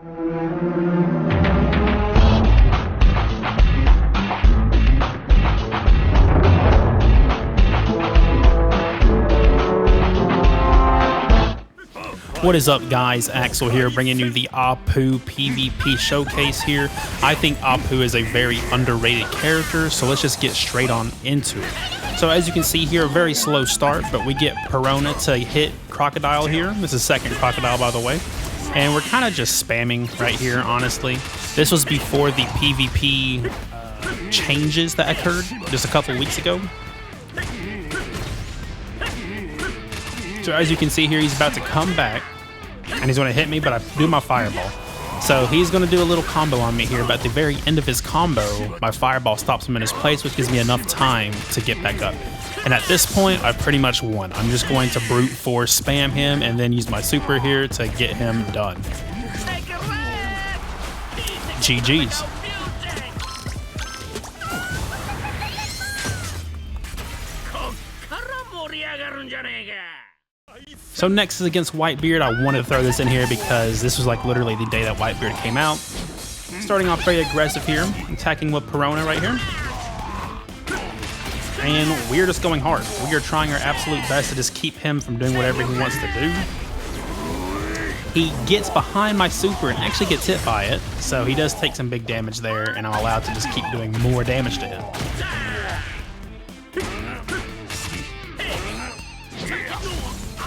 What is up, guys? Axel here, bringing you the Apoo PvP showcase here. I think Apoo is a very underrated character, so let's just get straight on into it. So as you can see here, a very slow start, but we get Piranha to hit Crocodile here. This is second Crocodile, by the way. And we're kind of just spamming right here, honestly. This was before the PvP changes that occurred just a couple weeks ago. So as you can see here, he's about to come back, and he's going to hit me, but I do my fireball. So he's going to do a little combo on me here, but at the very end of his combo, my fireball stops him in his place, which gives me enough time to get back up. And at this point, I pretty much won. I'm just going to brute force spam him and then use my super here to get him done. GG's. So next is against Whitebeard. I wanted to throw this in here because this was like literally the day that Whitebeard came out. Starting off very aggressive here, attacking with Piranha right here. And we're just going hard. We are trying our absolute best to just keep him from doing whatever he wants to do. He gets behind my super and actually gets hit by it. So he does take some big damage there, and I'm allowed to just keep doing more damage to him.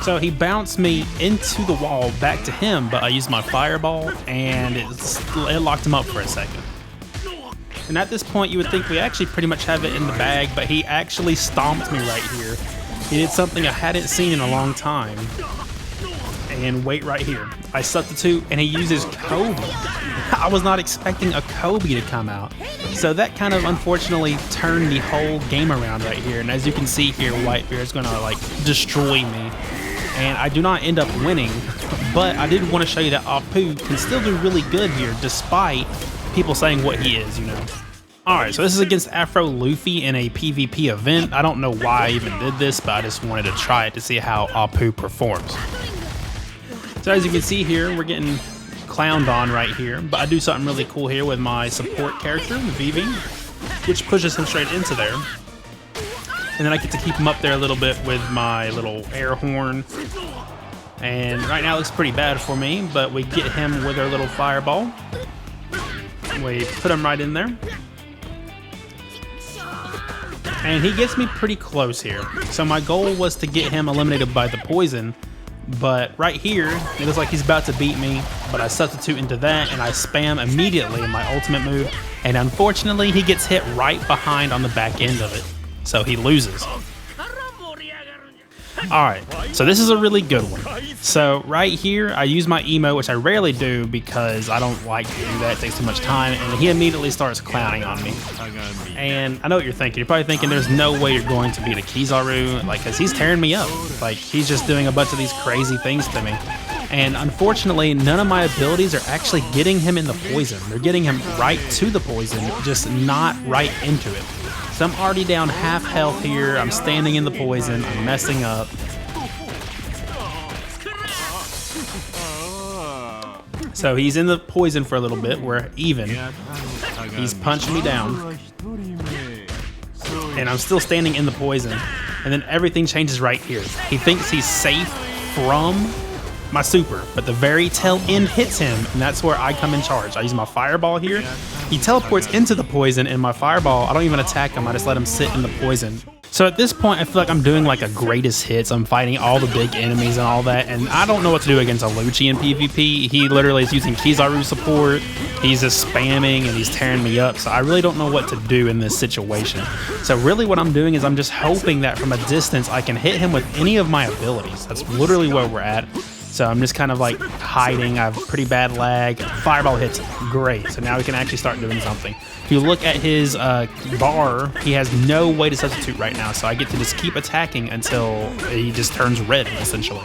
So he bounced me into the wall back to him, but I used my fireball and it locked him up for a second. And at this point, you would think we actually pretty much have it in the bag, but he actually stomped me right here. He did something I hadn't seen in a long time. And wait right here. I substitute and he uses Kobe. I was not expecting a Kobe to come out. So that kind of unfortunately turned the whole game around right here. And as you can see here, Whitebeard is going to like destroy me. And I do not end up winning, but I did want to show you that Apoo can still do really good here despite people saying what he is, you know. Alright, so this is against Afro Luffy in a PvP event. I don't know why I even did this, but I just wanted to try it to see how Apoo performs. So as you can see here, we're getting clowned on right here, but I do something really cool here with my support character, Vivi, which pushes him straight into there. And then I get to keep him up there a little bit with my little air horn. And right now it looks pretty bad for me, but we get him with our little fireball. We put him right in there. And he gets me pretty close here. So my goal was to get him eliminated by the poison. But right here, it looks like he's about to beat me, but I substitute into that and I spam immediately in my ultimate move. And unfortunately, he gets hit right behind on the back end of it. So he loses. Alright, so this is a really good one. So right here, I use my emo, which I rarely do because I don't like to do that. It takes too much time. And he immediately starts clowning on me. And I know what you're thinking. You're probably thinking there's no way you're going to beat a Kizaru, like, because he's tearing me up. Like, he's just doing a bunch of these crazy things to me. And unfortunately, none of my abilities are actually getting him in the poison. They're getting him right to the poison, just not right into it. So I'm already down half health here. I'm standing in the poison. I'm messing up. So he's in the poison for a little bit. We're even. He's punching me down. And I'm still standing in the poison. And then everything changes right here. He thinks he's safe from my super, but the very tail end hits him, and that's where I come in charge. I use my fireball here. He teleports into the poison, and my fireball, I don't even attack him. I just let him sit in the poison. So at this point, I feel like I'm doing like a greatest hits. I'm fighting all the big enemies and all that, and I don't know what to do against a Lucci in PvP. He literally is using Kizaru support. He's just spamming, and he's tearing me up, so I really don't know what to do in this situation. So really what I'm doing is I'm just hoping that from a distance, I can hit him with any of my abilities. That's literally where we're at. So I'm just kind of like hiding. I have pretty bad lag. Fireball hits. Great. So now we can actually start doing something. If you look at his bar, he has no way to substitute right now. So I get to just keep attacking until he just turns red, essentially.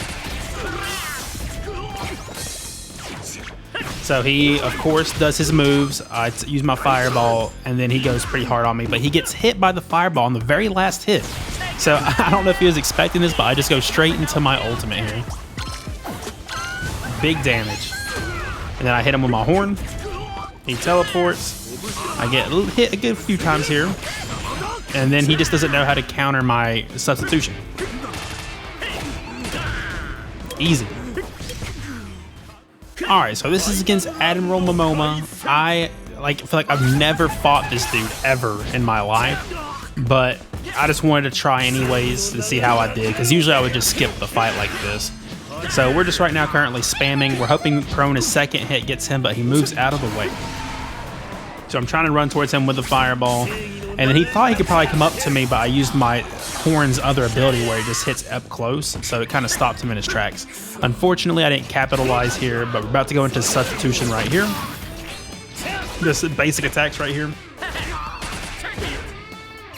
So he, of course, does his moves. I use my fireball, and then he goes pretty hard on me. But he gets hit by the fireball on the very last hit. So I don't know if he was expecting this, but I just go straight into my ultimate here. Big damage. And then I hit him with my horn. He teleports. I get hit a good few times here. And then he just doesn't know how to counter my substitution. Easy. Alright, so this is against Admiral Momoma. I feel like I've never fought this dude ever in my life. But I just wanted to try anyways to see how I did. Because usually I would just skip the fight like this. So we're just right now currently spamming. We're hoping Prona's second hit gets him, but he moves out of the way. So I'm trying to run towards him with the fireball. And then he thought he could probably come up to me, but I used my horn's other ability where he just hits up close. So it kind of stopped him in his tracks. Unfortunately, I didn't capitalize here, but we're about to go into substitution right here. Just basic attacks right here.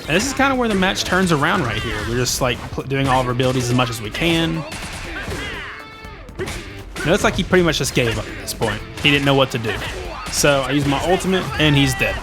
And this is kind of where the match turns around right here. We're just like doing all of our abilities as much as we can. It looks like he pretty much just gave up at this point. He didn't know what to do. So I use my ultimate and he's dead.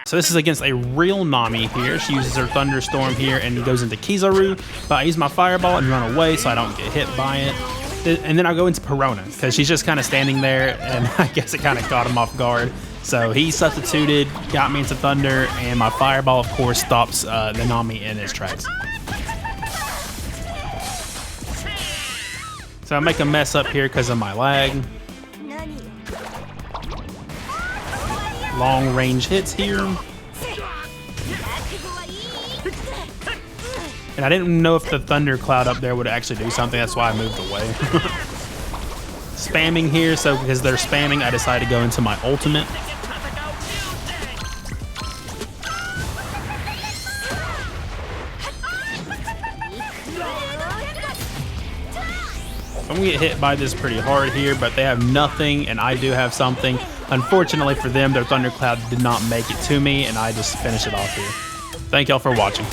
So this is against a real Nami here. She uses her Thunderstorm here and goes into Kizaru. But I use my Fireball and run away so I don't get hit by it. And then I go into Perona because she's just kind of standing there and I guess it kind of caught him off guard. So he substituted, got me into Thunder, and my Fireball, of course, stops the Nami in his tracks. So I make a mess up here because of my lag. Long range hits here. And I didn't know if the Thunder Cloud up there would actually do something, that's why I moved away. Spamming here, so because they're spamming, I decided to go into my ultimate. I'm gonna get hit by this pretty hard here, but they have nothing and I do have something. Unfortunately for them, their Thundercloud did not make it to me and I just finished it off here. Thank y'all for watching.